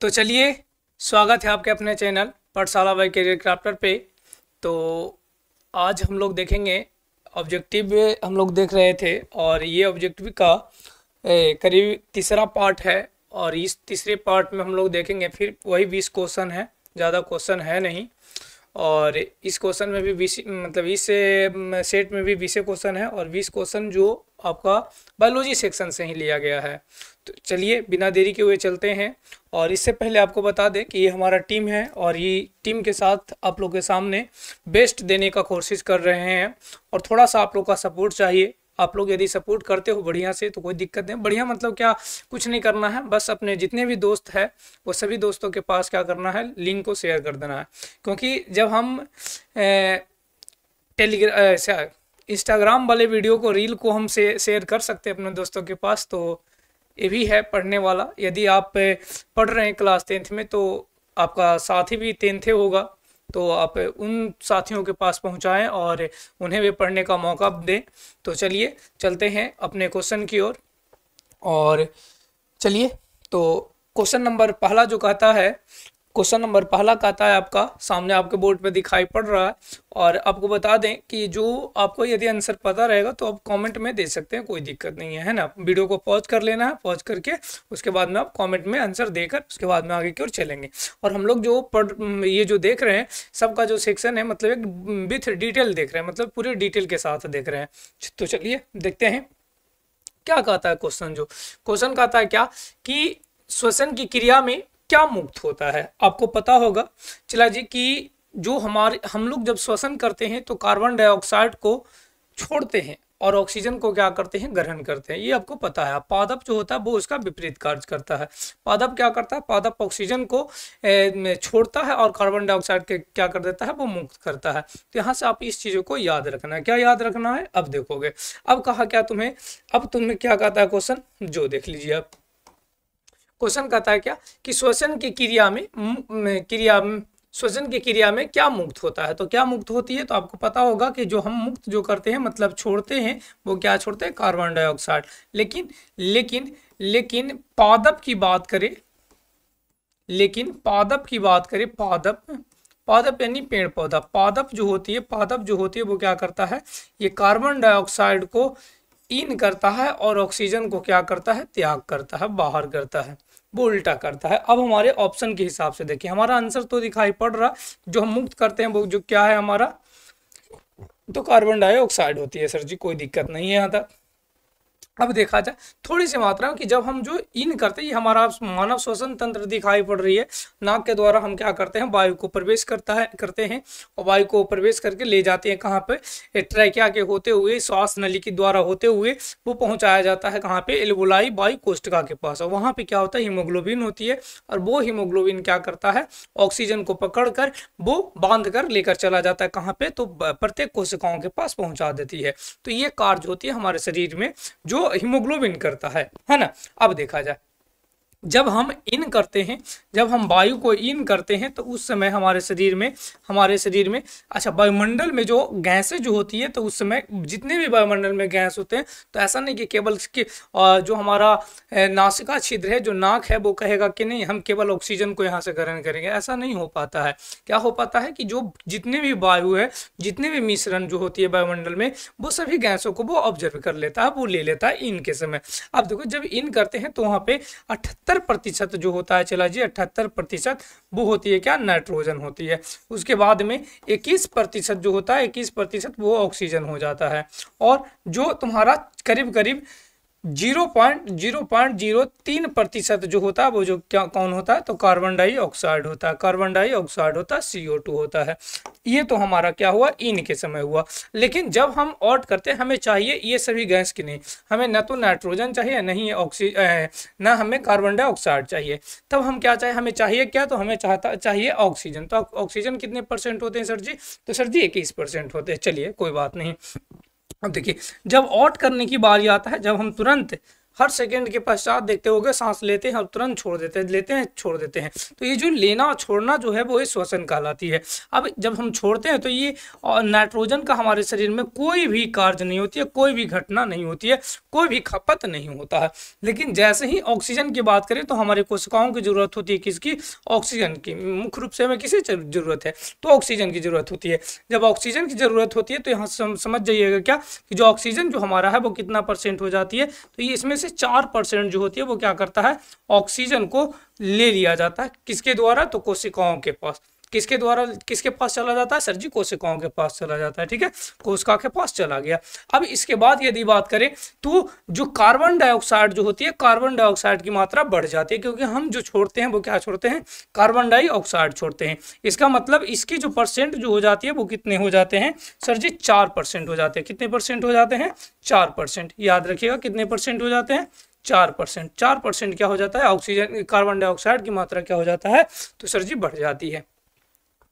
तो चलिए, स्वागत है आपके अपने चैनल पाठशाला बाय करियर क्राफ्टर पे। तो आज हम लोग देखेंगे ऑब्जेक्टिव। हम लोग देख रहे थे और ये ऑब्जेक्टिव का करीब तीसरा पार्ट है। और इस तीसरे पार्ट में हम लोग देखेंगे फिर वही 20 क्वेश्चन है, ज़्यादा क्वेश्चन है नहीं। और इस क्वेश्चन में भी 20 मतलब इस सेट में भी 20 क्वेश्चन है और 20 क्वेश्चन जो आपका बायोलॉजी सेक्शन से ही लिया गया है। तो चलिए बिना देरी के हुए चलते हैं। और इससे पहले आपको बता दें कि ये हमारा टीम है और ये टीम के साथ आप लोग के सामने बेस्ट देने का कोशिश कर रहे हैं और थोड़ा सा आप लोग का सपोर्ट चाहिए। आप लोग यदि सपोर्ट करते हो बढ़िया से तो कोई दिक्कत नहीं। बढ़िया मतलब क्या, कुछ नहीं करना है, बस अपने जितने भी दोस्त हैं वो सभी दोस्तों के पास क्या करना है, लिंक को शेयर कर देना है। क्योंकि जब हम टेलीग्राम इंस्टाग्राम वाले वीडियो को, रील को हम शेयर कर सकते हैं अपने दोस्तों के पास, तो ये भी है पढ़ने वाला। यदि आप पढ़ रहे हैं क्लास 10th में तो आपका साथी भी 10th होगा, तो आप उन साथियों के पास पहुंचाएं और उन्हें भी पढ़ने का मौका दें। तो चलिए चलते हैं अपने क्वेश्चन की ओर। और चलिए, तो क्वेश्चन नंबर पहला जो कहता है, क्वेश्चन नंबर पहला कहता है आपका सामने आपके बोर्ड पे दिखाई पड़ रहा है। और आपको बता दें कि जो आपको यदि आंसर पता रहेगा तो आप कमेंट में दे सकते हैं, कोई दिक्कत नहीं है ना। वीडियो को पॉज कर लेना है, पॉज करके उसके बाद में आप कमेंट में आंसर देकर उसके बाद में आगे की ओर चलेंगे। और हम लोग जो ये जो देख रहे हैं सबका जो सेक्शन है, मतलब एक विथ डिटेल देख रहे हैं, मतलब पूरे डिटेल के साथ देख रहे हैं। तो चलिए देखते हैं क्या कहता है क्वेश्चन। जो क्वेश्चन कहता है क्या कि श्वसन की क्रिया में क्या मुक्त होता है। आपको पता होगा चला जी कि जो हम लोग जब श्वसन करते हैं तो कार्बन डाइऑक्साइड को छोड़ते हैं और ऑक्सीजन को क्या करते हैं, ग्रहण करते हैं। ये आपको पता है। पादप जो होता है वो उसका विपरीत कार्य करता है। पादप क्या करता है, पादप ऑक्सीजन को छोड़ता है और कार्बन डाइऑक्साइड के क्या कर देता है, वो मुक्त करता है। तो यहाँ से आप इस चीज़ों को याद रखना है। क्या याद रखना है, अब देखोगे। अब कहा क्या तुम्हें, अब तुम्हें क्या कहता है क्वेश्चन, जो देख लीजिए आप। क्वेश्चन कहता है क्या कि श्वसन की श्वसन की क्रिया में क्या मुक्त होता है। तो क्या मुक्त होती है, तो आपको पता होगा कि जो हम मुक्त जो करते हैं मतलब छोड़ते हैं, वो क्या छोड़ते हैं, कार्बन डाइऑक्साइड। लेकिन लेकिन लेकिन पादप की बात करें, पादप यानी पेड़ पौधा, पादप जो होती है वो क्या करता है, ये कार्बन डाइऑक्साइड को इन करता है और ऑक्सीजन को क्या करता है, त्याग करता है, बाहर करता है, वो उल्टा करता है। अब हमारे ऑप्शन के हिसाब से देखिए, हमारा आंसर तो दिखाई पड़ रहा, जो हम मुक्त करते हैं वो जो क्या है हमारा, तो कार्बन डाइऑक्साइड होती है। सर जी कोई दिक्कत नहीं है यहाँ तक। अब देखा जाए थोड़ी सी मात्रा कि जब हम जो इन करते हैं, ये हमारा मानव श्वसन तंत्र दिखाई पड़ रही है। नाक के द्वारा हम क्या करते हैं, वायु को प्रवेश करते हैं और वायु को प्रवेश करके ले जाते हैं कहाँ पे, ट्रैकिया के होते हुए, श्वास नली के द्वारा होते हुए वो पहुँचाया जाता है कहाँ पे, एल्वोलाई वायु कोष्ठका के पास। और वहाँ पे क्या होता है, हीमोग्लोबिन होती है और वो हीमोग्लोबिन क्या करता है, ऑक्सीजन को पकड़ कर वो बांध कर लेकर चला जाता है कहाँ पे, तो प्रत्येक कोशिकाओं के पास पहुँचा देती है। तो ये कार्य होती है हमारे शरीर में जो हीमोग्लोबिन करता है ना। अब देखा जाए, जब हम इन करते हैं, जब हम वायु को इन करते हैं तो उस समय हमारे शरीर में अच्छा, वायुमंडल में जो गैसें जो होती है, तो उस समय जितने भी वायुमंडल में गैस होते हैं, तो ऐसा नहीं कि केवल जो हमारा नासिका छिद्र है, जो नाक है, वो कहेगा कि नहीं हम केवल ऑक्सीजन को यहाँ से ग्रहण करेंगे। ऐसा नहीं हो पाता है। क्या हो पाता है कि जो जितने भी वायु है, जितने भी मिश्रण जो होती है वायुमंडल में, वो सभी गैसों को वो ऑब्जर्व कर लेता है, वो ले लेता है इन के समय। अब देखो जब इन करते हैं तो वहाँ पे 78% जो होता है, चला जी 78% वो होती है क्या, नाइट्रोजन होती है। उसके बाद में 21% जो होता है, 21% वो ऑक्सीजन हो जाता है। और जो तुम्हारा करीब करीब 0.03% जो होता है वो जो क्या कौन होता है, तो कार्बन डाइऑक्साइड होता है। कार्बन डाइऑक्साइड होता है, CO2 होता है। ये तो हमारा क्या हुआ, इन के समय हुआ। लेकिन जब हम ऑड करते हैं, हमें चाहिए ये सभी गैस की नहीं, हमें न तो नाइट्रोजन चाहिए, नहीं ना हमें कार्बन डाइऑक्साइड चाहिए। तब हम क्या चाहिए, हमें चाहिए क्या, तो हमें चाहिए ऑक्सीजन। तो ऑक्सीजन कितने % होते हैं सर जी, तो सर जी 21% होते हैं। चलिए कोई बात नहीं। अब देखिए, जब ऑड करने की बारी आता है, जब हम तुरंत हर सेकंड के पश्चात देखते होगे सांस लेते हैं और तुरंत छोड़ देते हैं, लेते हैं छोड़ देते हैं। तो ये जो लेना और छोड़ना जो है वो श्वसन कहलाती है। अब जब हम छोड़ते हैं तो ये नाइट्रोजन का हमारे शरीर में कोई भी कार्य नहीं होती है, कोई भी घटना नहीं होती है, कोई भी खपत नहीं होता है। लेकिन जैसे ही ऑक्सीजन की बात करें तो हमारे कोशिकाओं की जरूरत होती है, किसकी? ऑक्सीजन की। मुख्य रूप से हमें किसी जरूरत है? तो ऑक्सीजन की जरूरत होती है। जब ऑक्सीजन की जरूरत होती है तो यहाँ समझ जाइएगा क्या कि जो ऑक्सीजन जो हमारा है वो कितना परसेंट हो जाती है, तो ये इसमें से 4% जो होती है वो क्या करता है? ऑक्सीजन को ले लिया जाता है। किसके द्वारा? तो कोशिकाओं के पास। किसके द्वारा, किसके पास चला जाता है? सर जी कोशिकाओं के पास चला जाता है। ठीक है, कोशिका के पास चला गया। अब इसके बाद यदि बात करें तो जो कार्बन डाइऑक्साइड जो होती है, कार्बन डाइऑक्साइड की मात्रा बढ़ जाती है, क्योंकि हम जो छोड़ते हैं वो क्या छोड़ते हैं? कार्बन डाइऑक्साइड छोड़ते हैं। इसका मतलब इसकी जो परसेंट जो हो जाती है वो कितने हो जाते हैं सर जी? 4% हो जाते हैं। कितने परसेंट हो जाते हैं? 4%। याद रखिएगा कितने परसेंट हो जाते हैं? 4%। 4% क्या हो जाता है? ऑक्सीजन, कार्बन डाइऑक्साइड की मात्रा क्या हो जाता है? तो सर जी बढ़ जाती है।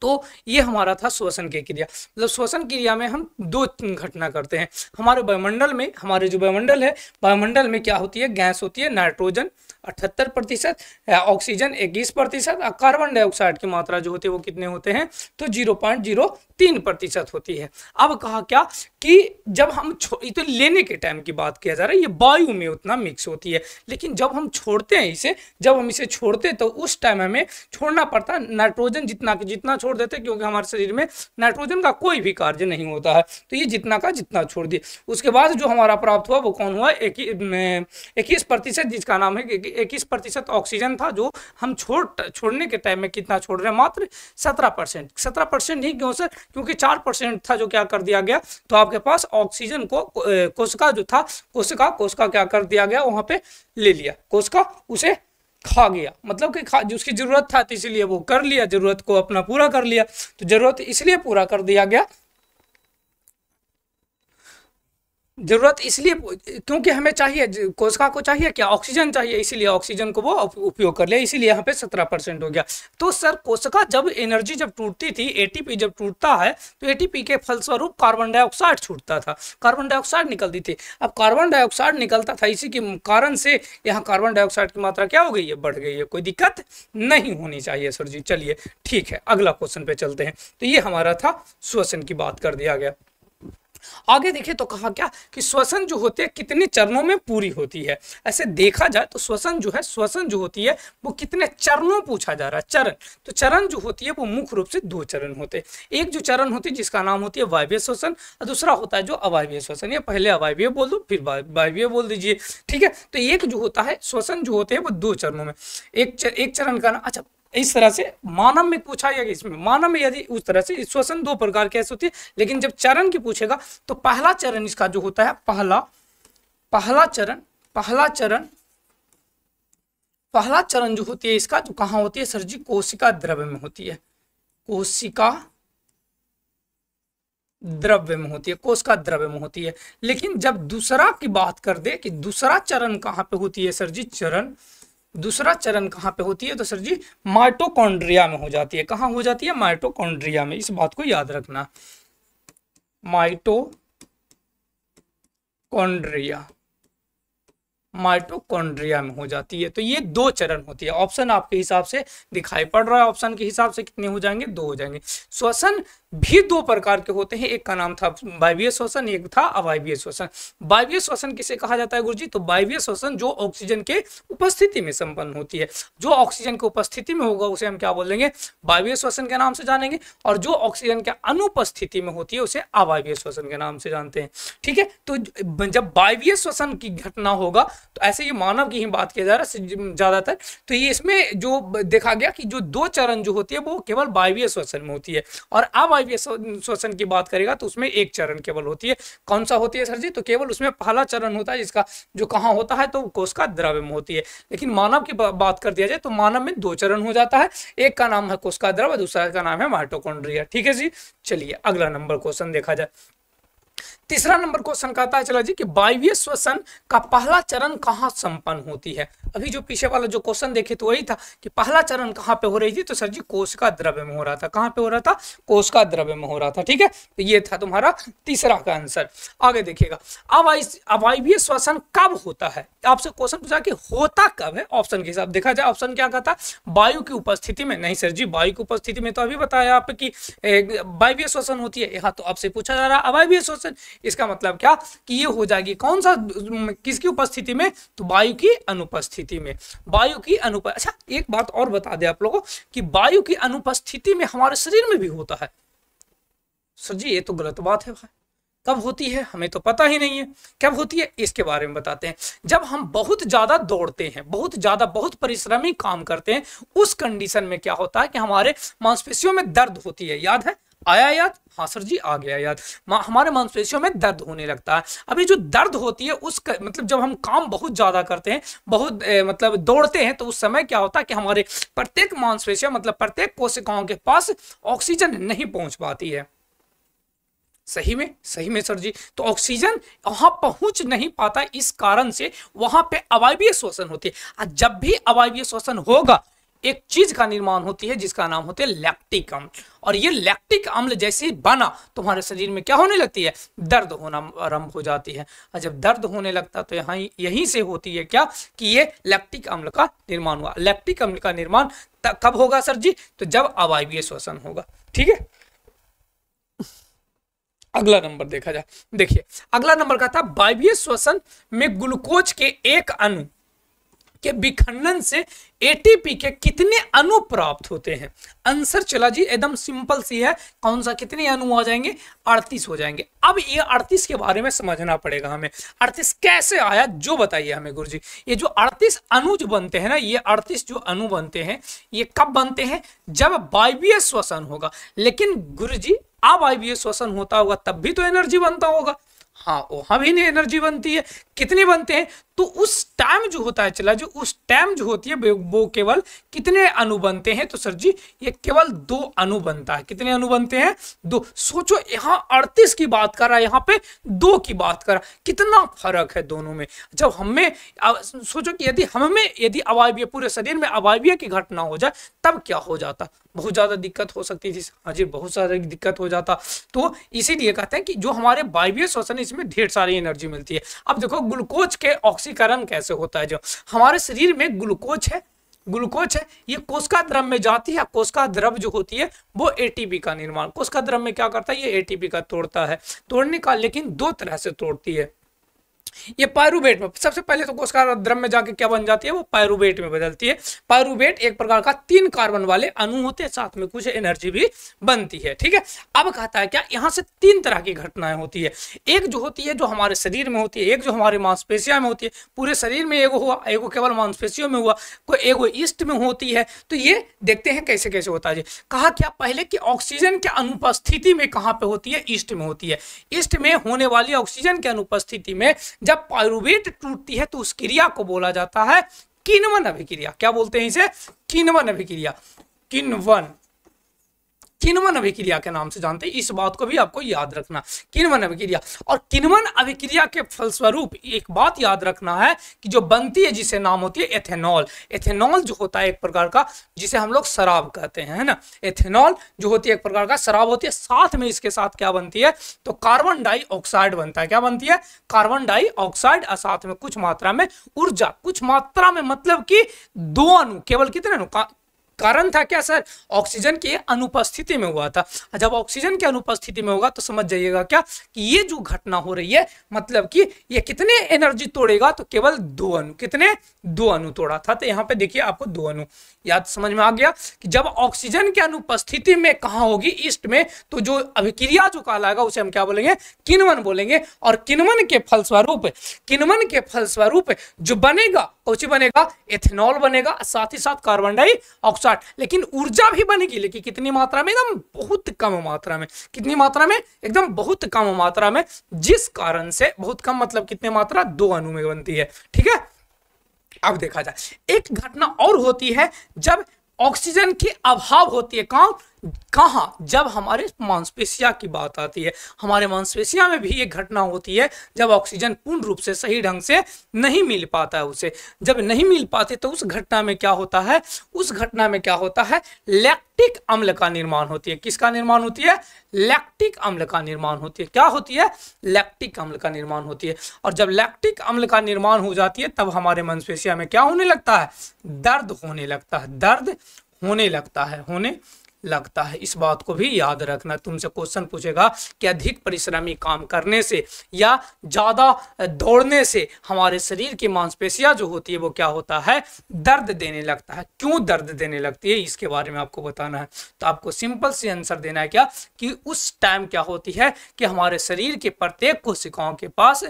तो ये हमारा था श्वसन की क्रिया। मतलब श्वसन क्रिया में हम दो घटना करते हैं। हमारे वायुमंडल में, हमारे जो वायुमंडल है, वायुमंडल में क्या होती है? गैस होती है नाइट्रोजन 78%, ऑक्सीजन 21% और कार्बन डाइऑक्साइड की मात्रा जो होती है वो कितने होते हैं? तो 0.03% होती है। अब कहा क्या कि जब हम तो लेने के टाइम की बात किया जा रहा है, ये वायु में उतना मिक्स होती है, लेकिन जब हम छोड़ते हैं इसे, जब हम इसे छोड़ते हैं तो उस टाइम हमें छोड़ना पड़ता है नाइट्रोजन जितना कि जितना छोड़ देते, क्योंकि हमारे शरीर में नाइट्रोजन का कोई भी कार्य नहीं होता है, तो ये जितना का जितना छोड़ दिए। उसके बाद जो हमारा प्राप्त हुआ वो कौन हुआ? 21%, जिसका नाम है 21% ऑक्सीजन था, जो हम छोड़ने के टाइम में कितना छोड़ रहे हैं? मात्र 17%। 17% ही क्यों सर? क्योंकि 4% था जो क्या कर दिया गया, तो आपके पास ऑक्सीजन को कोशिका जो था, कोशिका क्या कर दिया गया? वहां पे ले लिया, कोशिका उसे खा गया। मतलब कि उसकी जरूरत था तो इसीलिए वो कर लिया, जरूरत को अपना पूरा कर लिया। तो जरूरत इसलिए पूरा कर दिया गया, जरूरत इसलिए क्योंकि हमें चाहिए, कोशिका को चाहिए क्या? ऑक्सीजन चाहिए, इसीलिए ऑक्सीजन को वो उपयोग कर लिया, इसीलिए यहाँ पे 17% हो गया। तो सर कोशिका जब एनर्जी जब टूटती थी, एटीपी जब टूटता है तो एटीपी के फलस्वरूप कार्बन डाइऑक्साइड छूटता था, कार्बन डाइऑक्साइड निकलती थी। अब कार्बन डाइऑक्साइड निकलता था, इसी के कारण से यहाँ कार्बन डाइऑक्साइड की मात्रा क्या हो गई है? बढ़ गई है। कोई दिक्कत नहीं होनी चाहिए सर जी। चलिए ठीक है, अगला क्वेश्चन पे चलते हैं। तो ये हमारा था श्वसन की बात कर दिया गया। आगे देखिए तो कहा क्या कि श्वसन जो होते हैं कितने चरणों में पूरी होती है। ऐसे देखा जाए तो श्वसन जो है, श्वसन जो होती है वो कितने चरणों पूछा जा रहा है? चरण। तो चरण जो होती है वो मुख्य रूप से 2 चरण होते हैं। एक जो चरण होती है जिसका नाम होती है वायवीय श्वसन, और दूसरा होता है जो अवायवीय श्वसन। या पहले अवायवीय बोल दो फिर वायवीय बोल दीजिए, ठीक है। तो एक जो होता है श्वसन जो होते हैं वो 2 चरणों में, एक चरण का, अच्छा इस तरह से मानव में पूछा या इसमें, मानव में यदि उस तरह से श्वसन 2 प्रकार कैसे होती है, लेकिन जब चरण की पूछेगा तो पहला चरण इसका जो होता है, पहला चरण जो होती है इसका, जो कहाँ होती है सर जी? कोशिका द्रव्य में होती है, कोशिका द्रव्य में होती है, कोशिका द्रव्य में होती है। लेकिन जब दूसरा की बात कर दे कि दूसरा चरण कहाँ पे होती है सर जी? दूसरा चरण कहाँ पे होती है? तो सर जी माइटोकॉन्ड्रिया में हो जाती है। कहाँ हो जाती है? माइटोकॉन्ड्रिया में। इस बात को याद रखना, माइटोकॉन्ड्रिया में हो जाती है। तो ये 2 चरण होती है। ऑप्शन आपके हिसाब से दिखाई पड़ रहा है, ऑप्शन के हिसाब से कितने हो जाएंगे? 2 हो जाएंगे। श्वसन भी 2 प्रकार के होते हैं, एक का नाम था वायवीय श्वसन, एक था अवायवीय श्वसन। वायवीय श्वसन किसे कहा जाता है गुरुजी? तो वायवीय श्वसन जो ऑक्सीजन के उपस्थिति में संपन्न होती है, जो ऑक्सीजन की उपस्थिति में होगा उसे हम क्या बोलेंगे? वायवीय श्वसन के नाम से जानेंगे, और जो ऑक्सीजन के अनुपस्थिति में होती है उसे अवायवीय श्वसन के नाम से जानते हैं, ठीक है। तो जब वायवीय श्वसन की घटना होगा, तो ऐसे ये मानव की ही बात किया जा रहा है ज्यादातर, तो ये इसमें जो देखा गया कि जो 2 चरण जो होती है वो केवल वायवीय श्वसन में होती है, और अवायवीय श्वसन की बात करेगा तो उसमें 1 चरण केवल होती है। कौन सा होती है सर जी? तो केवल उसमें पहला चरण होता है, जिसका जो कहाँ होता है? तो कोशिका द्रव्य में होती है। लेकिन मानव की बात कर दिया जाए तो मानव में 2 चरण हो जाता है, एक का नाम है कोशिका द्रव्य, दूसरा का नाम है माइटोकॉन्ड्रिया, ठीक है जी। चलिए अगला नंबर क्वेश्चन देखा जाए। तीसरा नंबर क्वेश्चन कहता है चलो जी कि वायवीय श्वसन का पहला चरण कहाँ संपन्न होती है। अभी जो पीछे वाला जो क्वेश्चन देखे तो वही था कि पहला चरण कहाँ पे हो रही थी, तो सर जी कोशिका द्रव्य में हो रहा था। कहाँ पे हो रहा था? कोशिका द्रव्य में हो रहा था। ठीक है, तो ये था तुम्हारा तीसरा का आंसर। आगे देखिएगा, अवायवीय श्वसन कब होता है? आपसे क्वेश्चन पूछा कि होता कब है, ऑप्शन के हिसाब देखा जाए। ऑप्शन क्या कहता? वायु की उपस्थिति में। नहीं सर जी, वायु की उपस्थिति में तो अभी बताया आप कि वायवीय श्वसन होती है। यहाँ तो आपसे पूछा जा रहा है अवायवीय श्वसन। इसका मतलब क्या कि ये हो जाएगी कौन सा, किसकी उपस्थिति में? तो वायु की अनुपस्थिति में। वायु की अच्छा एक बात और बता दें आप लोगों कि वायु की अनुपस्थिति में हमारे शरीर में भी होता है। सर जी ये तो गलत बात है भाई, कब होती है हमें तो पता ही नहीं है। कब होती है इसके बारे में बताते हैं। जब हम बहुत ज्यादा दौड़ते हैं, बहुत परिश्रमी काम करते हैं, उस कंडीशन में क्या होता है कि हमारे मांसपेशियों में दर्द होती है। याद है? आया याद? हाँ सर जी आ गया याद। हमारे मांसपेशियों में दर्द होने लगता है। अभी जो दर्द होती है उस मतलब जब हम काम बहुत ज्यादा करते हैं, बहुत मतलब दौड़ते हैं, तो उस समय क्या होता है कि हमारे प्रत्येक मांसपेशियों मतलब प्रत्येक कोशिकाओं के पास ऑक्सीजन नहीं पहुंच पाती है। सही में सर जी, तो ऑक्सीजन वहां पहुंच नहीं पाता, इस कारण से वहां पे अवायवीय श्वसन होती है। जब भी अवायवीय श्वसन होगा एक चीज का निर्माण होती है जिसका नाम होता है लैक्टिक अम्ल। और ये लैक्टिक अम्ल जैसे ही बना तुम्हारे शरीर में क्या होने लगती है? दर्द होना आरंभ हो जाती है। और जब दर्द होने लगता तो यहाँ यहीं से होती है क्या कि ये लैक्टिक अम्ल का निर्माण हुआ। लैक्टिक अम्ल का निर्माण कब होगा सर जी? तो जब अवायवीय श्वसन होगा। ठीक है, अगला नंबर देखा जाए। देखिए अगला नंबर का था वायवीय श्वसन में ग्लूकोज के एक अणु के विखंडन से एटीपी के कितने अणु प्राप्त होते हैं? आंसर चला जी एकदम सिंपल सी है। कौन सा? कितने अणु आ जाएंगे? 38 हो जाएंगे। अब ये 38 के बारे में समझना पड़ेगा हमें। 38 कैसे आया जो बताइए हमें गुरुजी। ये जो 38 अणु जो बनते हैं ना, ये 38 जो अणु बनते हैं ये कब बनते हैं? जब वायवीय श्वसन होगा। लेकिन गुरुजी अवायवीय श्वसन होता होगा तब भी तो एनर्जी बनता होगा। हाँ वहां भी नहीं एनर्जी बनती है। कितने बनते हैं? तो उस टाइम जो होता है चला जो उस टाइम जो होती है वो केवल कितने अणु बनते हैं? तो सर जी ये केवल 2 अणु बनता है। कितने अणु बनते हैं? 2। सोचो यहाँ 38 की बात कर रहा है, यहाँ पे 2 की बात कर रहा है। कितना फर्क है दोनों में। जब हमें सोचो कि यदि अवायवीय पूरे शरीर में अवायवीय की घटना हो जाए तब क्या हो जाता? बहुत ज्यादा दिक्कत हो सकती थी। हाँ जी बहुत सारी दिक्कत हो जाता। तो इसीलिए कहते हैं कि जो हमारे वायवीय श्वसन इसमें ढेर सारी एनर्जी मिलती है। अब देखो ग्लूकोज के ऑक्सीकरण कैसे होता है। जो हमारे शरीर में ग्लूकोज है ये कोशिका द्रव में जाती है। कोशिका द्रव जो होती है वो एटीपी का निर्माण कोशिका द्रव में क्या करता है? ये एटीपी का तोड़ता है। तोड़ने का लेकिन 2 तरह से तोड़ती है। ये पायरुवेट में सबसे पहले तो कोशिका द्रव में जाके क्या बन जाती है? वो पायरुवेट में बदलती है। पायरुवेट एक प्रकार का 3 कार्बन वाले अणु होते हैं, साथ में कुछ एनर्जी भी बनती है। ठीक है, अब कहता है क्या यहाँ से 3 तरह की घटनाएं होती है। एक जो होती है जो हमारे शरीर में होती है, एक जो हमारे मांसपेशियों में होती है। पूरे शरीर में एगो हुआ, एगो केवल मांसपेशियों में हुआ, कोई एगो ईस्ट में होती है। तो ये देखते हैं कैसे कैसे होता है। कहा क्या पहले कि ऑक्सीजन की अनुपस्थिति में कहाँ पे होती है? ईस्ट में होती है। ईस्ट में होने वाली ऑक्सीजन की अनुपस्थिति में जब पायरुवेट टूटती है तो उस क्रिया को बोला जाता है किण्वन अभिक्रिया। क्या बोलते हैं इसे? किण्वन अभिक्रिया। किण्वन अभिक्रिया के नाम से जानते हैं। इस बात को भी आपको याद रखना, किण्वन अभिक्रिया। और किण्वन अभिक्रिया के फलस्वरूप एक बात याद रखना है कि जो बनती है जिसे नाम होती है एथेनॉल। एथेनॉल जो होता है एक प्रकार का जिसे हम लोग शराब कहते हैं, है ना। एथेनॉल जो होती है एक प्रकार का शराब होती है। साथ में इसके साथ क्या बनती है? तो कार्बन डाइऑक्साइड बनता है। क्या बनती है? Carbon dioxide. और साथ में कुछ मात्रा में ऊर्जा, कुछ मात्रा में मतलब कि 2 अणु, केवल कितने अणु? कारण था क्या सर? ऑक्सीजन की अनुपस्थिति में हुआ था। जब ऑक्सीजन की अनुपस्थिति में होगा तो समझ जाइएगा क्या कि ये जो घटना हो रही है मतलब कि ये कितने एनर्जी तोड़ेगा? तो केवल 2 अणु। कितने? 2 अणु तोड़ा था। तो यहाँ पे देखिए आपको 2 अणु याद समझ में आ गया कि जब ऑक्सीजन की अनुपस्थिति में कहाँ होगी? ईस्ट में। तो जो अभिक्रिया जो कहलाएगा उसे हम क्या बोलेंगे? किण्वन बोलेंगे। और किण्वन के फलस्वरूप जो बनेगा कौन बनेगा? एथेनॉल बनेगा, साथ ही साथ कार्बन डाइऑक्साइड। लेकिन ऊर्जा भी बनेगी, लेकिन कितनी मात्रा में? एकदम बहुत कम मात्रा में। कितनी मात्रा में? एकदम बहुत कम मात्रा में। जिस कारण से बहुत कम मतलब कितने मात्रा? 2 अणु में बनती है। ठीक है, अब देखा जाए एक घटना और होती है जब ऑक्सीजन की अभाव होती है। कौन? कहाँ? जब हमारे मांसपेशिया की बात आती है। हमारे मांसपेशिया में भी ये घटना होती है जब ऑक्सीजन पूर्ण रूप से सही ढंग से नहीं मिल पाता है उसे। जब नहीं मिल पाते तो उस घटना में क्या होता है? उस घटना में क्या होता है? लैक्टिक अम्ल का निर्माण होती है। किसका निर्माण होती है? लैक्टिक अम्ल का निर्माण होती है। क्या होती है? लैक्टिक अम्ल का निर्माण होती है। और जब लैक्टिक अम्ल का निर्माण हो जाती है तब हमारे मांसपेशिया में क्या होने लगता है? दर्द होने लगता है। दर्द होने लगता है। इस बात को भी याद रखना। तुमसे क्वेश्चन पूछेगा कि अधिक परिश्रमी काम करने से या ज्यादा दौड़ने से हमारे शरीर की मांसपेशियां जो होती है वो क्या होता है? दर्द देने लगता है। क्यों दर्द देने लगती है इसके बारे में आपको बताना है। तो आपको सिंपल सी आंसर देना है क्या कि उस टाइम क्या होती है कि हमारे शरीर के प्रत्येक कोशिकाओं के पास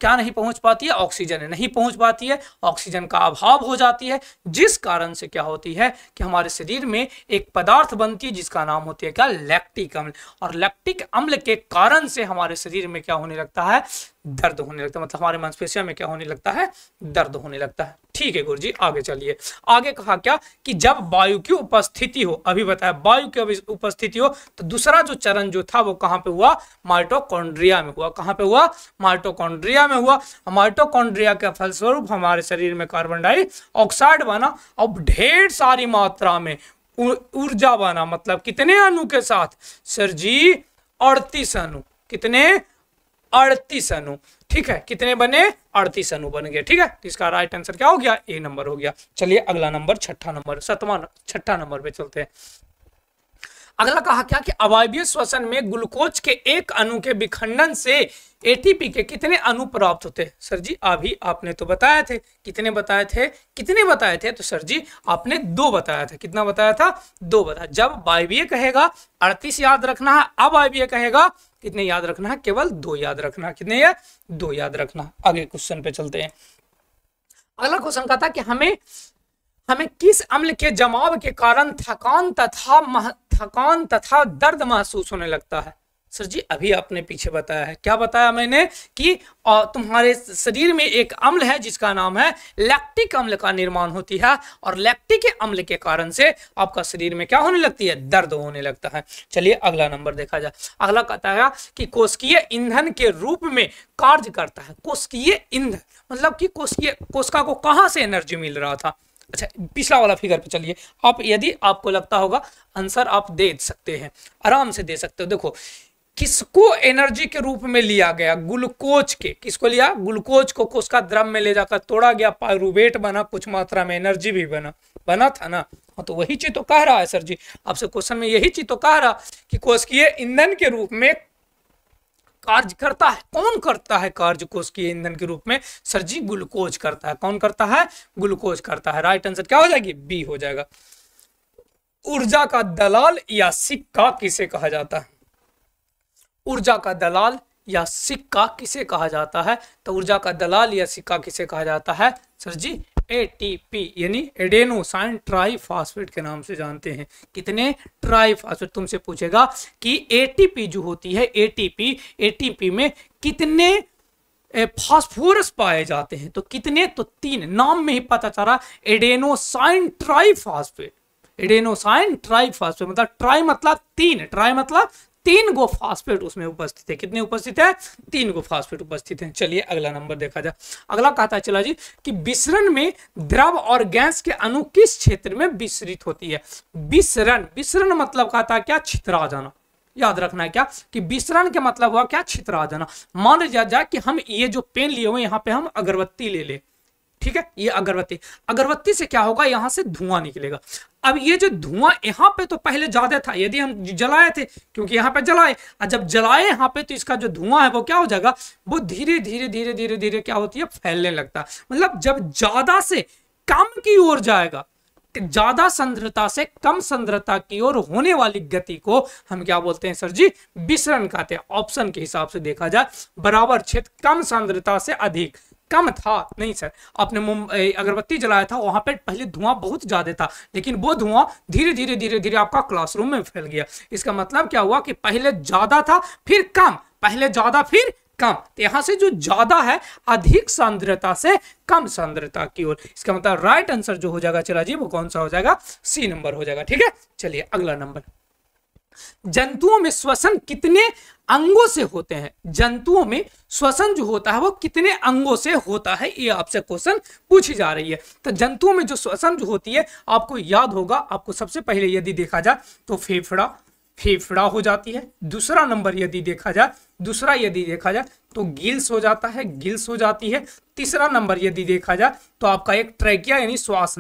क्या नहीं पहुंच पाती है? ऑक्सीजन नहीं पहुंच पाती है। ऑक्सीजन का अभाव हो जाती है, जिस कारण से क्या होती है कि हमारे शरीर में एक पदार्थ बनती है जिसका नाम होती है क्या? लैक्टिक अम्ल। और लैक्टिक अम्ल के कारण से हमारे शरीर में क्या होने लगता है? दर्द होने लगता है। मतलब हमारे मांसपेशियों में क्या होने लगता है? दर्द होने लगता है। ठीक है गुरुजी, आगे चलिए। आगे कहा क्या कि जब वायु की उपस्थिति हो, अभी बताया वायु की उपस्थिति हो तो दूसरा जो चरण जो था वो कहां पे हुआ? माइटोकॉन्ड्रिया में हुआ। कहां पे हुआ? माइटोकॉन्ड्रिया में हुआ। माइटोकॉन्ड्रिया के फलस्वरूप हमारे शरीर में कार्बन डाइऑक्साइड बना और ढेर सारी मात्रा में ऊर्जा बना। मतलब कितने अणु के साथ सर जी? 38 अणु। कितने? 38 अणु। ठीक है, कितने बने? 38 अणु बन गए। ठीक है, तो इसका राइट आंसर क्या हो गया? ए नंबर हो गया। चलिए अगला नंबर छठा नंबर पे चलते हैं। अगला कहा क्या कि अवायवीय श्वसन में ग्लूकोज के एक अणु के विखंडन से एटीपी के कितने अणु प्राप्त होते हैं? सर जी अभी आपने तो बताया थे। कितने बताए थे? तो सर जी आपने 2 बताया था। कितना बताया था? 2 बताया। जब वायवीय कहेगा 38 याद रखना है, अवायवीय कहेगा कितने याद रखना है? केवल 2 याद रखना। कितने है? 2 याद रखना। आगे क्वेश्चन पे चलते हैं। अगला क्वेश्चन कहता है कि हमें किस अम्ल के जमाव के कारण थकान तथा दर्द महसूस होने लगता है? सर जी अभी आपने पीछे बताया है। क्या बताया मैंने? कि तुम्हारे शरीर में एक अम्ल है जिसका नाम है लैक्टिक अम्ल का निर्माण होती है और लैक्टिक अम्ल के कारण से आपका शरीर में क्या होने लगती है? दर्द होने लगता है। चलिए अगला नंबर देखा जाए। अगला कहता है कि कोशिकीय ईंधन के रूप में कार्य करता है। कोशिकीय ईंधन मतलब कि कोशिका को कहां से एनर्जी मिल रहा था? अच्छा, पिछला वाला फिगर पे चलिए। आप यदि आपको लगता होगा आंसर आप दे सकते हैं, आराम से दे सकते हो। देखो किसको एनर्जी के रूप में लिया गया? ग्लूकोज के। किसको लिया? ग्लूकोज को कोशिका द्रव में ले जाकर तोड़ा गया, पायरुवेट बना, कुछ मात्रा में एनर्जी भी बना था ना। तो वही चीज तो कह रहा है सर जी आपसे क्वेश्चन में, यही चीज तो कह रहा कि कोशिकीय ईंधन के रूप में कार्य करता है। कौन करता है कार्य कोशिकीय ईंधन के रूप में? सर जी ग्लूकोज करता है। कौन करता है? ग्लूकोज करता है। राइट आंसर क्या हो जाएगी? बी हो जाएगा। ऊर्जा का दलाल या सिक्का किसे कहा जाता है? ऊर्जा का दलाल या सिक्का किसे कहा जाता है? तो ऊर्जा का दलाल या सिक्का किसे कहा जाता है? सर जी एटीपी यानी एडेनोसाइन ट्राइफॉस्फेट के नाम से जानते हैं। कितने? ट्राइफॉस्फेट। तुमसे पूछेगा कि एटीपी जो होती है, एटीपी में कितने फास्फोरस पाए जाते हैं? तो कितने? तो 3। नाम में ही पता चला एडेनोसाइन ट्राइफॉस्फेट। एडेनोसाइन ट्राइफॉस्फेट मतलब ट्राई मतलब 3, ट्राई मतलब 3 गो फास्फेट उसमें उपस्थित है। कितने उपस्थित है? 3 गो फास्फेट उपस्थित है। चलिए अगला नंबर देखा जाए। अगला कहता है चला जी कि विसरण में द्रव और गैस के अणु किस क्षेत्र में विसरित होती है? विसरण मतलब कहता है क्या? छितरा जाना। याद रखना है क्या कि विसरण के मतलब हुआ क्या? छितरा जाना। मान लिया जाए कि हम ये जो पेन लिए हुए यहाँ पे हम अगरबत्ती ले ले, ठीक है, ये अगरबत्ती से क्या होगा? यहां से धुआं निकलेगा। अब ये जो धुआं यहाँ पे तो पहले ज्यादा था यदि हम जलाए थे, क्योंकि यहाँ पे जलाए, और जब जलाए यहाँ पे तो इसका जो धुआं है वो क्या हो जाएगा? वो धीरे धीरे क्या होती है? फैलने लगता है। मतलब जब ज्यादा से कम की ओर जाएगा, ज्यादा सांद्रता से कम सांद्रता की ओर होने वाली गति को हम क्या बोलते हैं सर जी? विसरण कहते हैं। ऑप्शन के हिसाब से देखा जाए बराबर क्षेत्र कम सांद्रता से अधिक। कम था नहीं सर, आपने अगरबत्ती जलाया था वहां पे पहले धुआं बहुत ज्यादा था, लेकिन वो धुआं धीरे धीरे आपका क्लासरूम में फैल गया। इसका मतलब क्या हुआ कि पहले ज्यादा था फिर कम, पहले ज्यादा फिर कम, तो यहां से जो ज्यादा है अधिक सांद्रता से कम सांद्रता की ओर, इसका मतलब राइट आंसर जो हो जाएगा चला जी वो कौन सा हो जाएगा, सी नंबर हो जाएगा। ठीक है, चलिए अगला नंबर, जंतुओं में श्वसन कितने अंगों से होते हैं? जंतुओं में श्वसन जो होता है वो कितने अंगों से होता है, ये आपसे क्वेश्चन पूछी जा रही है। तो जंतुओं में जो श्वसन जो होती है आपको याद होगा, आपको सबसे पहले यदि देखा जाए तो फेफड़ा हो जाती है, दूसरा नंबर यदि देखा जाए तो गिल्स हो जाता है, गिल्स हो जाती है, तीसरा नंबर यदि देखा जाए तो आपका एक ट्रैकिया यानी श्वास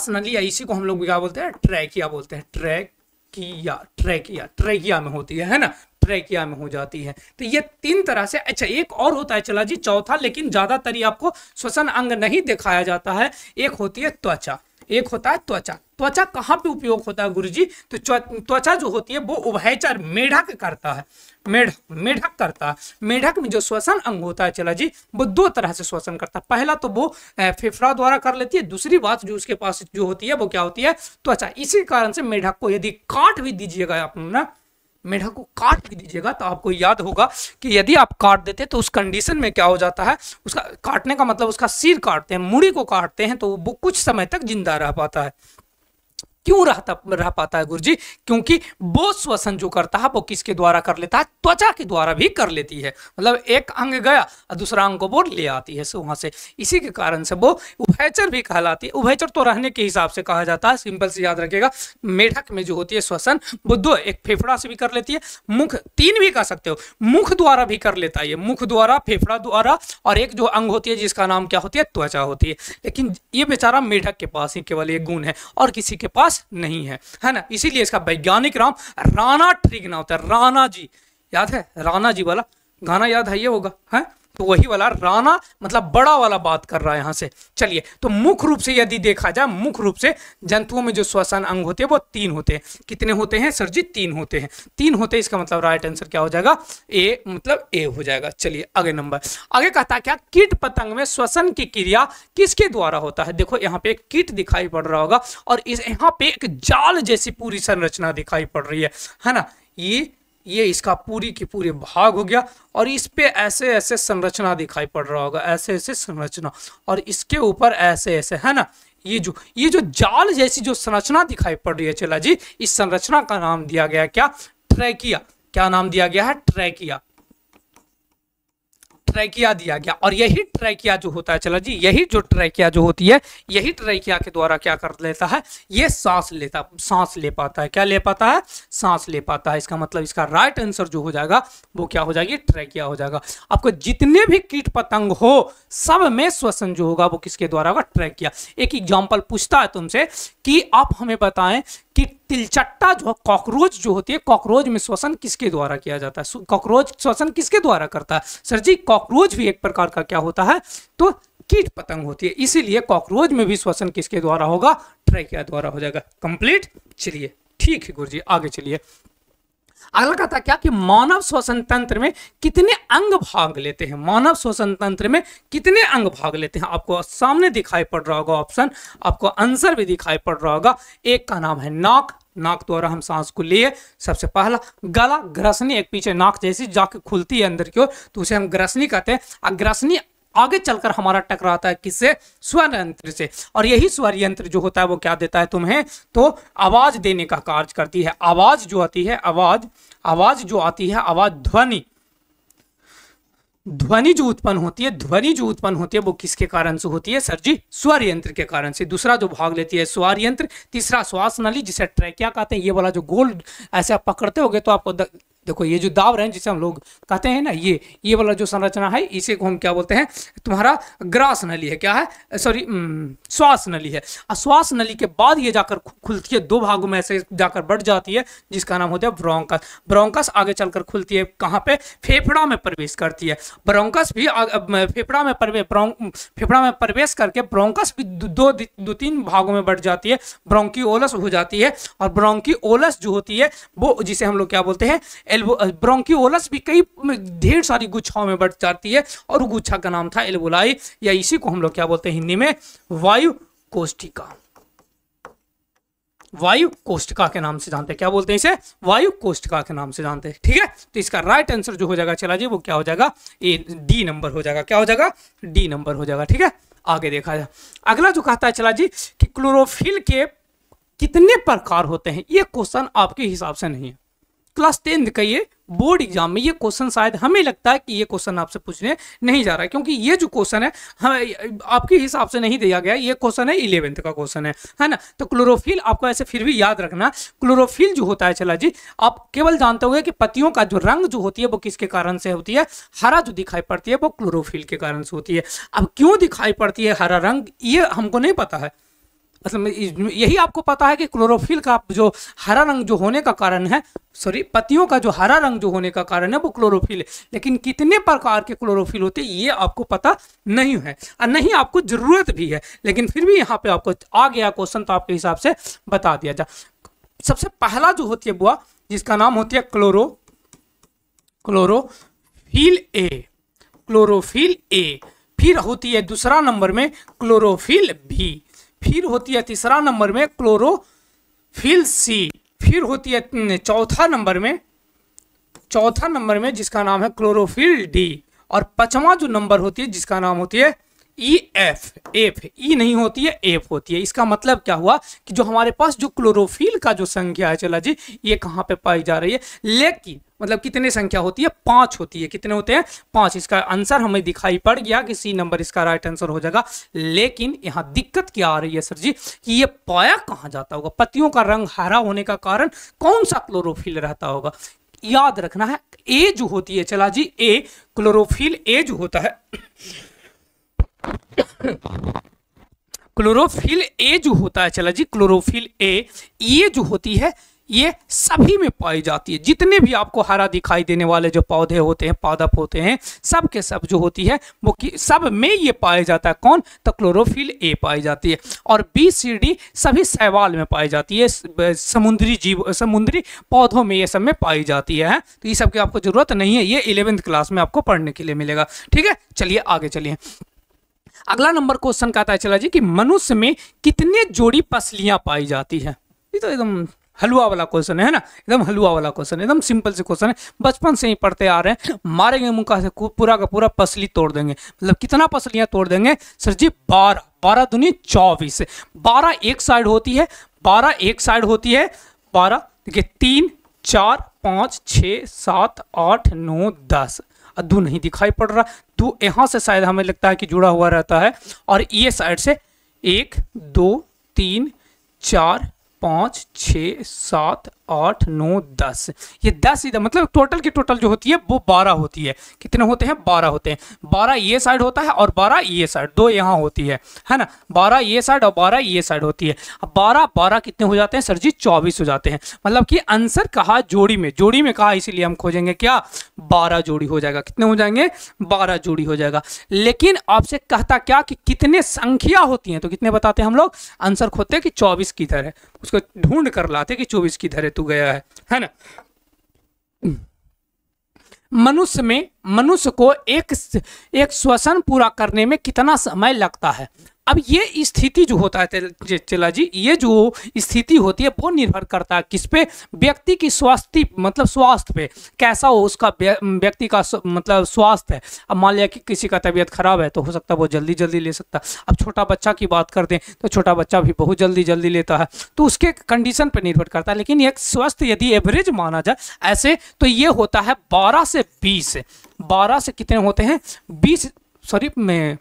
नली, या इसी को हम लोग क्या बोलते हैं, ट्रैकिया बोलते हैं, ट्रैकिया में होती है ना, ट्रैकिया में हो जाती है। तो ये तीन तरह से, अच्छा एक और होता है चला जी चौथा, लेकिन ज्यादातर ही आपको श्वसन अंग नहीं दिखाया जाता है, एक होती है त्वचा, एक होता है त्वचा। त्वचा कहाँ पे उपयोग होता है गुरुजी? तो त्वचा जो होती है वो उभयचर मेढक करता है, मेढक करता है। मेढक में जो श्वसन अंग होता है चला जी वो दो तरह से श्वसन करता है। पहला तो वो फेफड़ा द्वारा कर लेती है, दूसरी बात जो उसके पास जो होती है वो क्या होती है, त्वचा। इसी कारण से मेढक को यदि काट भी दीजिएगा आप ना, मेढक को काट भी दीजिएगा तो आपको याद होगा कि यदि आप काट देते तो उस कंडीशन में क्या हो जाता है, उसका काटने का मतलब उसका सिर काटते हैं, मुड़ी को काटते हैं तो वो कुछ समय तक जिंदा रह पाता है। क्यों रह पाता है गुरुजी? क्योंकि वो श्वसन जो करता है वो किसके द्वारा कर लेता है, त्वचा के द्वारा भी कर लेती है। मतलब एक अंग गया और दूसरा अंग को वो ले आती है वहां से, इसी के कारण से वो उभयचर भी कहलाती है। उभयचर तो रहने के हिसाब से कहा जाता है, सिंपल से याद रखिएगा। मेढक में जो होती है श्वसन वो दो, एक फेफड़ा से भी कर लेती है, मुख, तीन भी कह सकते हो, मुख द्वारा भी कर लेता है, मुख द्वारा, फेफड़ा द्वारा, और एक जो अंग होती है जिसका नाम क्या होती है, त्वचा होती है। लेकिन ये बेचारा मेढक के पास ही केवल ये गुण है और किसी के पास नहीं है ना, इसीलिए इसका वैज्ञानिक नाम राणा ट्रिगना होता है। राणा जी याद है, राणा जी वाला गाना याद है, ये होगा है तो वही वाला राणा, मतलब बड़ा वाला बात कर रहा है यहां से। चलिए, तो मुख्य रूप से यदि देखा जाए, मुख्य रूप से जंतुओं में जो श्वसन अंग होते हैं वो तीन होते हैं। कितने होते हैं सर जी? तीन होते हैं, तीन होते हैं। इसका मतलब राइट आंसर क्या हो जाएगा, ए, मतलब ए हो जाएगा। चलिए आगे नंबर, आगे कहता है क्या, कीट पतंग में श्वसन की क्रिया किसके द्वारा होता है? देखो यहाँ पे एक कीट दिखाई पड़ रहा होगा और यहाँ पे एक जाल जैसी पूरी संरचना दिखाई पड़ रही है ना, ये इसका पूरी की पूरी भाग हो गया और इस पे ऐसे ऐसे संरचना दिखाई पड़ रहा होगा, ऐसे ऐसे संरचना, और इसके ऊपर ऐसे ऐसे, है ना, ये जो जाल जैसी जो संरचना दिखाई पड़ रही है चला जी, इस संरचना का नाम दिया गया क्या, ट्रैकिया। क्या नाम दिया गया है? ट्रैकिया, ट्रैकिया दिया गया। और यही ट्रैकिया जो होता है चला जी, यही जो ट्रैकिया जो होती है, यही ट्रैकिया के द्वारा क्या कर लेता है, ये सांस ले पाता है। क्या ले पाता है? सांस ले पाता है। इसका मतलब इसका राइट आंसर जो हो जाएगा वो क्या हो जाएगी, ट्रैकिया हो जाएगा। आपको जितने भी कीट पतंग हो सब में श्वसन जो होगा वो किसके द्वारा होगा, ट्रैकिया। एक एग्जाम्पल पूछता है तुमसे कि आप हमें बताएं कि तिलचट्टा जो कॉकरोच जो होती है, कॉकरोच में श्वसन किसके द्वारा किया जाता है? कॉकरोच श्वसन किसके द्वारा करता है? सर जी कॉकरोच भी एक प्रकार का क्या होता है, तो कीट पतंग होती है, इसीलिए कॉकरोच में भी श्वसन किसके द्वारा होगा, ट्रैकिया द्वारा हो जाएगा। कंप्लीट। चलिए ठीक है गुरुजी, आगे चलिए। अगला कहता क्या कि मानव श्वसन तंत्र में कितने अंग भाग लेते हैं? मानव श्वसन तंत्र में कितने अंग भाग लेते हैं? आपको सामने दिखाई पड़ रहा होगा ऑप्शन, आपको आंसर भी दिखाई पड़ रहा होगा। एक का नाम है नाक, नाक द्वारा हम सांस को लिए सबसे पहला। गला, ग्रसनी, एक पीछे नाक जैसी जाके खुलती है अंदर की ओर, तो उसे हम ग्रसनी कहते हैं। ग्रसनी आगे चलकर हमारा टकराता है किससे, स्वर यंत्र से, और यही स्वर यंत्र जो होता है वो क्या देता है तुम्हें, तो आवाज देने का कार्य करती है। आवाज जो आती है, आवाज जो आती है, आवाज ध्वनि जो उत्पन्न होती है वो किसके कारण से होती है सर जी, स्वर यंत्र के कारण से। दूसरा जो भाग लेती है स्वर यंत्र, तीसरा श्वास नली जिसे ट्रैकिया कहते हैं। ये वाला जो गोल ऐसे आप पकड़ते होगे तो आपको देखो ये जो दाब रहे हैं जिसे हम लोग कहते हैं ना, ये वाला जो संरचना है इसे को हम क्या बोलते हैं, तुम्हारा ग्रास नली है, क्या है, सॉरी श्वास नली है। श्वास नली के बाद ये जाकर खुलती है, दो भागों में ऐसे जाकर बढ़ जाती है जिसका नाम होता है ब्रोंकस। ब्रोंकस आगे चलकर खुलती है कहाँ पे, फेफड़ा में प्रवेश करती है। ब्रोंकस भी फेफड़ा में प्रवेश करके ब्रोंकस भी दो तीन भागों में बढ़ जाती है, ब्रोंकियोलस हो जाती है। और ब्रोंकियोलस जो होती है वो जिसे हम लोग क्या बोलते हैं, ब्रोंकियोलस भी कई ढेर सारी गुच्छाओं में बढ़ जाती है और गुच्छा का नाम था एल्वोलाई, या इसी को हम लोग क्या बोलते हैं हिंदी में, वायु कोष्ठिका। वायु कोष्ठिका के नाम से जानते हैं। क्या बोलते हैं इसे? वायु कोष्ठिका के नाम से जानते हैं। ठीक है, तो इसका राइट आंसर जो हो जाएगा चला जी वो क्या हो जाएगा? ए डी नंबर हो जाएगा। क्या हो जाएगा? डी नंबर हो जाएगा। ठीक है, आगे देखा जाए। अगला जो कहता है चला जी कि क्लोरोफिल के कितने प्रकार होते हैं, ये क्वेश्चन आपके हिसाब से नहीं है। क्लास 10 का ये बोर्ड एग्जाम में ये क्वेश्चन शायद हमें लगता है कि ये क्वेश्चन आपसे पूछने नहीं जा रहा है, क्योंकि ये जो क्वेश्चन है हमें आपके हिसाब से नहीं दिया गया। ये क्वेश्चन है 11th का क्वेश्चन है ना। तो क्लोरोफिल आपको ऐसे फिर भी याद रखना, क्लोरोफिल जो होता है चला जी, आप केवल जानते होंगे कि पत्तियों का जो रंग जो होती है वो किसके कारण से होती है? हरा जो दिखाई पड़ती है वो क्लोरोफिल के कारण से होती है। अब क्यों दिखाई पड़ती है हरा रंग, ये हमको नहीं पता है। मतलब यही आपको पता है कि क्लोरोफिल का जो हरा रंग जो होने का कारण है, पत्तियों का जो हरा रंग जो होने का कारण है वो क्लोरोफिल है, लेकिन कितने प्रकार के क्लोरोफिल होते हैं ये आपको पता नहीं है और नहीं आपको जरूरत भी है। लेकिन फिर भी यहाँ पे आपको आ गया क्वेश्चन तो आपके हिसाब से बता दिया जाए। सबसे पहला जो होती है बुआ, जिसका नाम होती है क्लोरोफिल ए, फिर होती है दूसरा नंबर में क्लोरोफिल बी, फिर होती है तीसरा नंबर में क्लोरोफिल सी, फिर होती है चौथा नंबर में जिसका नाम है क्लोरोफिल डी, और पांचवा जो नंबर होती है जिसका नाम होती है एफ। ई नहीं होती है, एफ होती है। इसका मतलब क्या हुआ कि जो हमारे पास जो क्लोरोफिल का जो संख्या है चला जी, ये कहाँ पे पाई जा रही है, लेकिन मतलब कितने संख्या होती है? 5 होती है। कितने होते हैं? 5। इसका आंसर हमें दिखाई पड़ गया कि सी नंबर इसका राइट आंसर हो जाएगा। लेकिन यहाँ दिक्कत क्या आ रही है सर जी कि ये पाया कहाँ जाता होगा? पत्तियों का रंग हरा होने का कारण कौन सा क्लोरोफिल रहता होगा? याद रखना है, ए जो होती है चला जी, ए क्लोरोफिल ए जो होता है क्लोरोफिल ए जो होता है चला जी, क्लोरोफिल ए, ये जो होती है ये सभी में पाई जाती है। जितने भी आपको हरा दिखाई देने वाले जो पौधे होते हैं, पादप होते हैं, सब के सब जो होती है वो सब में ये पाया जाता है। कौन? तो क्लोरोफिल ए पाई जाती है। और बी सी डी सभी शैवाल में पाई जाती है, समुद्री पौधों में ये सब में पाई जाती है। तो ये सब की आपको जरूरत नहीं है, ये 11th क्लास में आपको पढ़ने के लिए मिलेगा। ठीक है, चलिए आगे चलिए। अगला नंबर क्वेश्चन कहता है चला जी कि मनुष्य में कितने जोड़ी पसलियां पाई जाती है? ये तो एकदम हलवा वाला क्वेश्चन है ना, एकदम हलवा वाला क्वेश्चन, एकदम सिंपल से क्वेश्चन है, बचपन से ही पढ़ते आ रहे हैं। मारेंगे मुंह से पूरा का पूरा पसली तोड़ देंगे। मतलब कितना पसलियां तोड़ देंगे सर जी? 12 दूनी 24। 12 एक साइड होती है, 12 एक साइड होती है। 12 देखिए 3 4 5 6 7 8 9 10। दो नहीं दिखाई पड़ रहा, दो यहाँ से शायद हमें लगता है कि जुड़ा हुआ रहता है, और ये साइड से 1 2 3 4 5 6 7 8 9 10, ये 10 इधर, मतलब टोटल की टोटल जो होती है वो 12 होती है। कितने होते हैं? 12 होते हैं। 12 ये साइड होता है और 12 ये साइड, दो यहाँ होती है ना। 12 ये साइड और 12 ये साइड होती है। अब 12 कितने हो जाते हैं सर जी? 24 हो जाते हैं। मतलब कि आंसर कहा जोड़ी में कहा, इसीलिए हम खोजेंगे क्या? 12 जोड़ी हो जाएगा। कितने हो जाएंगे? 12 जोड़ी हो जाएगा। लेकिन आपसे कहता क्या कि कितने संख्या होती हैं, तो कितने बताते हैं हम लोग? आंसर खोजते कि 24 किधर है, उसको ढूंढ कर लाते कि 24 किधर है, तू गया है ना। मनुष्य को एक श्वसन पूरा करने में कितना समय लगता है? अब ये स्थिति जो होता है चला जी, ये जो स्थिति होती है वो निर्भर करता है किस पे? व्यक्ति की स्वास्थ्य, मतलब स्वास्थ्य पे, कैसा हो उसका व्यक्ति का मतलब स्वास्थ्य है। अब मान लिया कि किसी का तबीयत खराब है तो हो सकता है वो जल्दी जल्दी ले सकता है। अब छोटा बच्चा की बात कर दें तो छोटा बच्चा भी बहुत जल्दी जल्दी लेता है, तो उसके कंडीशन पे निर्भर करता है। लेकिन एक स्वस्थ यदि एवरेज माना जाए ऐसे तो ये होता है 12 से 20। 12 से कितने होते हैं? 20 में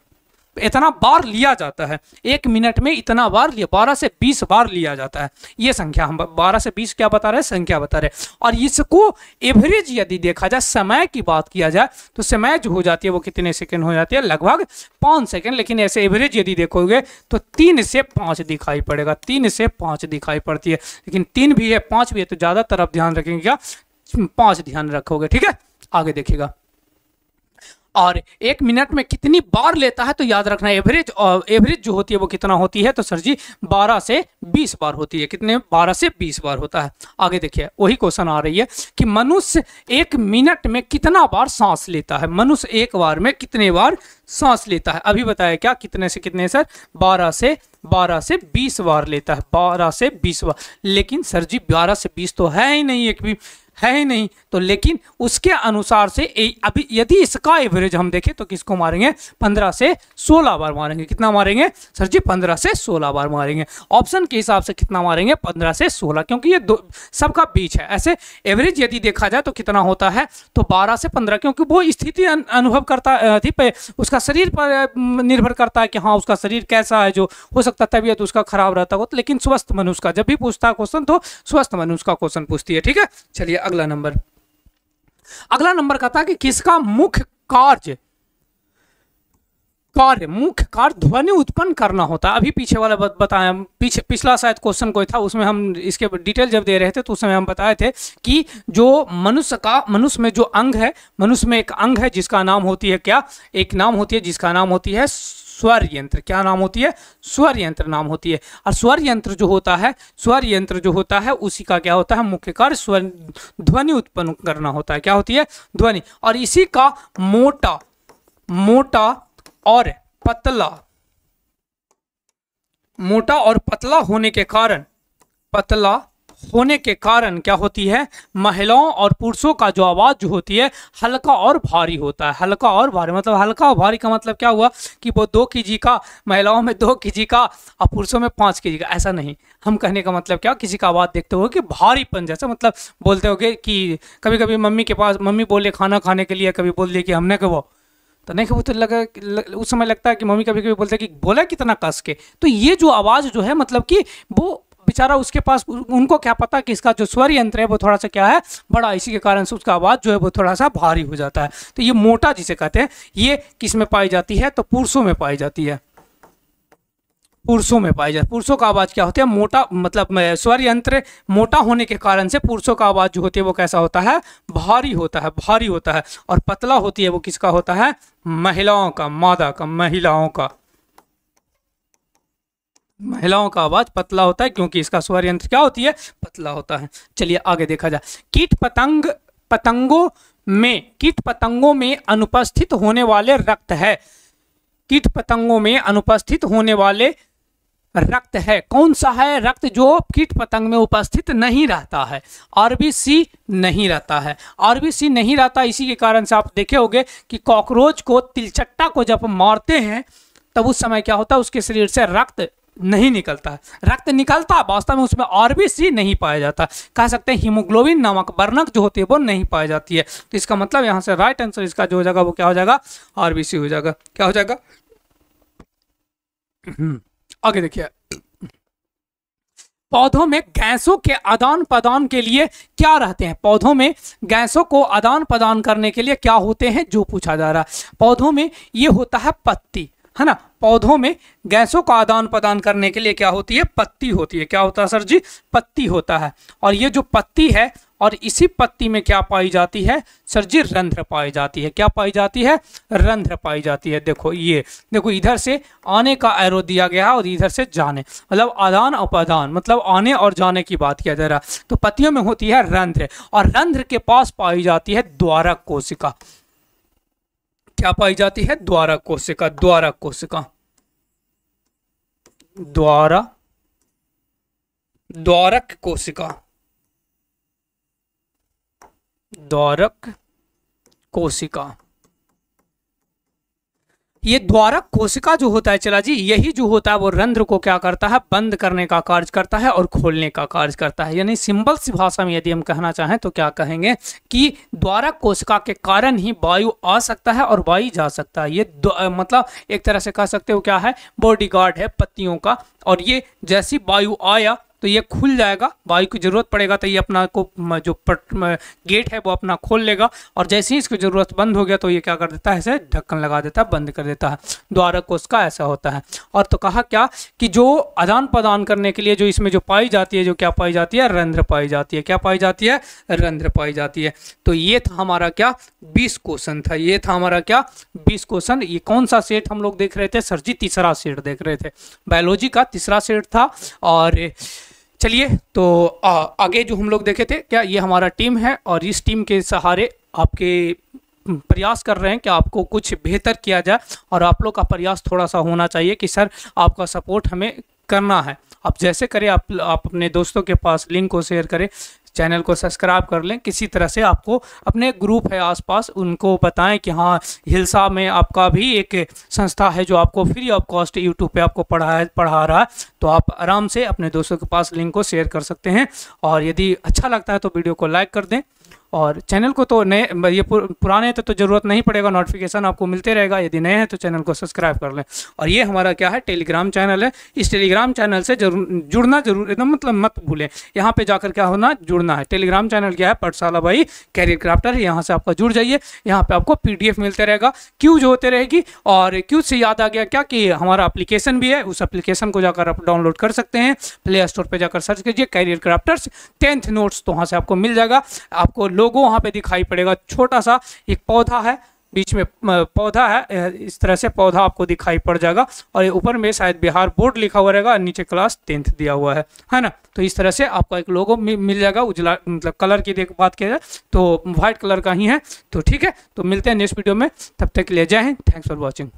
इतना बार लिया जाता है, 1 मिनट में इतना बार लिया, 12 से 20 बार लिया जाता है। ये संख्या हम 12 से 20 क्या बता रहे हैं? संख्या बता रहे हैं। और इसको एवरेज यदि देखा जाए, समय की बात किया जाए तो समय जो हो जाती है वो कितने सेकंड हो जाती है? लगभग 5 सेकंड। लेकिन ऐसे एवरेज यदि देखोगे तो 3 से 5 दिखाई पड़ेगा, 3 से 5 दिखाई पड़ती है। लेकिन 3 भी है 5 भी है, तो ज़्यादा तरफ ध्यान रखेंगे क्या? 5 ध्यान रखोगे। ठीक है, आगे देखिएगा। और 1 मिनट में कितनी बार लेता है तो याद रखना एवरेज, और एवरेज जो होती है वो कितना होती है? तो सर जी 12 से 20 बार होती है। कितने? 12 से 20 बार होता है। आगे देखिए, वही क्वेश्चन आ रही है कि मनुष्य 1 मिनट में कितना बार सांस लेता है? मनुष्य एक बार में कितने बार सांस लेता है? अभी बताया क्या? कितने से कितने सर? 12 से 12 से 20 बार लेता है, 12 से 20 बार। लेकिन सर जी 12 से 20 तो है ही नहीं, एक भी है ही नहीं, तो लेकिन उसके अनुसार से अभी यदि इसका एवरेज हम देखें तो किसको मारेंगे, 15 से 16 बार मारेंगे। कितना मारेंगे सर जी, 15 से 16 बार मारेंगे। ऑप्शन के हिसाब से कितना मारेंगे, 15 से 16, क्योंकि ये दो सबका बीच है। ऐसे एवरेज यदि देखा जाए तो कितना होता है, तो 12 से 15, क्योंकि वो स्थिति अनुभव करता थी पे उसका शरीर पर निर्भर करता है कि हाँ उसका शरीर कैसा है, जो हो सकता है तबीयत उसका खराब रहता हो, लेकिन स्वस्थ मनुष्य का जब भी पूछता है क्वेश्चन तो स्वस्थ मनुष्य का क्वेश्चन पूछती है। ठीक है, चलिए अगला नंबर कहता है कि किसका मुख्य कार्य ध्वनि उत्पन्न करना होता है। अभी पीछे वाला बताया, पिछला शायद क्वेश्चन कोई था उसमें हम इसके डिटेल जब दे रहे थे तो उस समय हम बताए थे कि जो मनुष्य में जो अंग है, मनुष्य में एक अंग है जिसका नाम होती है क्या, एक नाम होती है जिसका नाम होती है स्वर यंत्र। क्या नाम होती है, स्वर यंत्र नाम होती है। और स्वर यंत्र जो होता है उसी का क्या होता है, मुख्य कार्य स्वर ध्वनि उत्पन्न करना होता है। क्या होती है, ध्वनि। और इसी का मोटा और पतला होने के कारण क्या होती है, महिलाओं और पुरुषों का जो आवाज जो होती है हल्का और भारी होता है। हल्का और भारी मतलब, हल्का और भारी का मतलब क्या हुआ कि वो 2 kg का, महिलाओं में 2 kg का और पुरुषों में 5 kg का, ऐसा नहीं। हम कहने का मतलब क्या, किसी का आवाज देखते हो कि भारीपन जैसा, मतलब बोलते होगे कि कभी कभी मम्मी के पास, मम्मी बोले खाना खाने के लिए, कभी बोल दिए कि हमने कहा तो नहीं वो तो उस समय लगता है कि मम्मी कभी कभी बोलते हैं कि बोला कितना कस के। तो ये जो आवाज़ जो है मतलब कि वो बेचारा उसके पास, उनको क्या पता कि इसका जो स्वर यंत्र है वो थोड़ा सा क्या है, बड़ा, इसी के कारण से उसका आवाज़ जो है वो थोड़ा सा भारी हो जाता है। तो ये मोटा जिसे कहते हैं, ये किस में पाई जाती है, तो पुरुषों में पाई जाती है। पुरुषों का आवाज़ क्या होता है, मोटा, मतलब स्वर यंत्र मोटा होने के कारण से पुरुषों का आवाज़ जो होती है वो कैसा होता है, भारी होता है। और पतला होती है वो किसका होता है, महिलाओं का, मादा का, महिलाओं का आवाज पतला होता है, क्योंकि इसका स्वर यंत्र क्या होती है, पतला होता है। चलिए आगे देखा जाए। कीट पतंगों में अनुपस्थित होने वाले रक्त है। कीट पतंगों में अनुपस्थित होने वाले रक्त है, कौन सा है रक्त जो कीट पतंग में उपस्थित नहीं रहता है, आरबीसी नहीं रहता है। आरबीसी नहीं रहता, इसी के कारण से आप देखे होंगे कि कॉकरोच को, तिलचट्टा को जब मारते हैं तब उस समय क्या होता है, उसके शरीर से रक्त नहीं निकलता है। रक्त निकलता है, वास्तव में उसमें आरबीसी नहीं पाया जाता, कह सकते हैं हीमोग्लोबिन नामक वर्णक जो होती है वो नहीं पाई जाती है। तो इसका मतलब यहाँ से राइट आंसर इसका जो हो जाएगा वो क्या हो जाएगा, आरबीसी हो जाएगा। क्या हो जाएगा, आगे देखिए। पौधों में गैसों के आदान प्रदान के लिए क्या रहते हैं, पौधों में गैसों को आदान प्रदान करने के लिए क्या होते हैं, जो पूछा जा रहा है। पौधों में ये होता है पत्ती, है ना। पौधों में गैसों का आदान प्रदान करने के लिए क्या होती है, पत्ती होती है। क्या होता है सर जी, पत्ती होता है। और ये जो पत्ती है, और इसी पत्ती में क्या पाई जाती है सर जी, रंध्र पाई जाती है। क्या पाई जाती है, रंध्र पाई जाती है। देखो ये देखो, इधर से आने का एरो दिया गया है और इधर से जाने, मतलब आदान उपादान, मतलब आने और जाने की बात किया जा रहा है। तो पत्तियों में होती है रंध्र, और रंध्र के पास पाई जाती है द्वारक कोशिका। क्या पाई जाती है, द्वारक कोशिका, द्वारक कोशिका, द्वारक कोशिका, द्वारक कोशिका। ये द्वारक कोशिका जो होता है चला जी, यही जो होता है वो रंध्र को क्या करता है, बंद करने का कार्य करता है और खोलने का कार्य करता है। यानी सिंपल सी भाषा में यदि हम कहना चाहें तो क्या कहेंगे कि द्वारक कोशिका के कारण ही वायु आ सकता है और वायु जा सकता है। ये मतलब एक तरह से कह सकते हो क्या है, बॉडीगार्ड है पत्तियों का। और ये जैसी वायु आया तो ये खुल जाएगा, वायु की जरूरत पड़ेगा तो ये अपना को जो गेट है वो अपना खोल लेगा, और जैसे ही इसकी जरूरत बंद हो गया तो ये क्या कर देता है, ऐसे ढक्कन लगा देता है, बंद कर देता है। द्वारक कोशिका ऐसा होता है। और तो कहा क्या कि जो आदान प्रदान करने के लिए जो इसमें जो पाई जाती है, जो क्या पाई जाती है, रंध्र पाई जाती है। क्या पाई जाती है, रंध्र पाई जाती है। तो ये था हमारा क्या 20 क्वेश्चन था, ये था हमारा क्या 20 क्वेश्चन। ये कौन सा सेट हम लोग देख रहे थे सर जी, तीसरा सेट देख रहे थे, बायोलॉजी का तीसरा सेट था। और चलिए तो आगे जो हम लोग देखे थे, क्या ये हमारा टीम है और इस टीम के सहारे आपके प्रयास कर रहे हैं कि आपको कुछ बेहतर किया जाए, और आप लोग का प्रयास थोड़ा सा होना चाहिए कि सर आपका सपोर्ट हमें करना है। आप जैसे करें, आप अपने दोस्तों के पास लिंक को शेयर करें, चैनल को सब्सक्राइब कर लें, किसी तरह से आपको अपने ग्रुप है आसपास उनको बताएं कि हाँ हिलसा में आपका भी एक संस्था है जो आपको फ्री ऑफ कॉस्ट यूट्यूब पे आपको पढ़ा रहा है। तो आप आराम से अपने दोस्तों के पास लिंक को शेयर कर सकते हैं। और यदि अच्छा लगता है तो वीडियो को लाइक कर दें, और चैनल को तो नए ये पुराने तो ज़रूरत नहीं पड़ेगा, नोटिफिकेशन आपको मिलते रहेगा। यदि नए हैं तो चैनल को सब्सक्राइब कर लें। और ये हमारा क्या है, टेलीग्राम चैनल है। इस टेलीग्राम चैनल से जुड़ना जरूर एकदम मतलब मत भूलें। यहाँ पे जाकर क्या होना, जुड़ना है। टेलीग्राम चैनल क्या है, पाठशाला बाई कैरियर क्राफ्टर। यहाँ से आपका जुड़ जाइए, यहाँ पे आपको PDF मिलते रहेगा, क्यूज होते रहेगी। और क्यूज से याद आ गया क्या कि हमारा एप्लीकेशन भी है, उस एप्लीकेशन को जाकर आप डाउनलोड कर सकते हैं। प्ले स्टोर पर जाकर सर्च कीजिए कैरियर क्राफ्टर्स 10th नोट्स, तो वहाँ से आपको मिल जाएगा। आपको लोगो वहाँ पे दिखाई पड़ेगा, छोटा सा एक पौधा है, बीच में पौधा है, इस तरह से पौधा आपको दिखाई पड़ जाएगा। और ये ऊपर में शायद बिहार बोर्ड लिखा हुआ रहेगा, नीचे क्लास 10th दिया हुआ है ना। तो इस तरह से आपका एक लोगो मिल जाएगा। उजला मतलब कलर की बात किया जाए तो वाइट कलर का ही है। तो ठीक है, तो मिलते हैं नेक्स्ट वीडियो में, तब तक के लिए जय हिंद, थैंक्स फॉर वॉचिंग।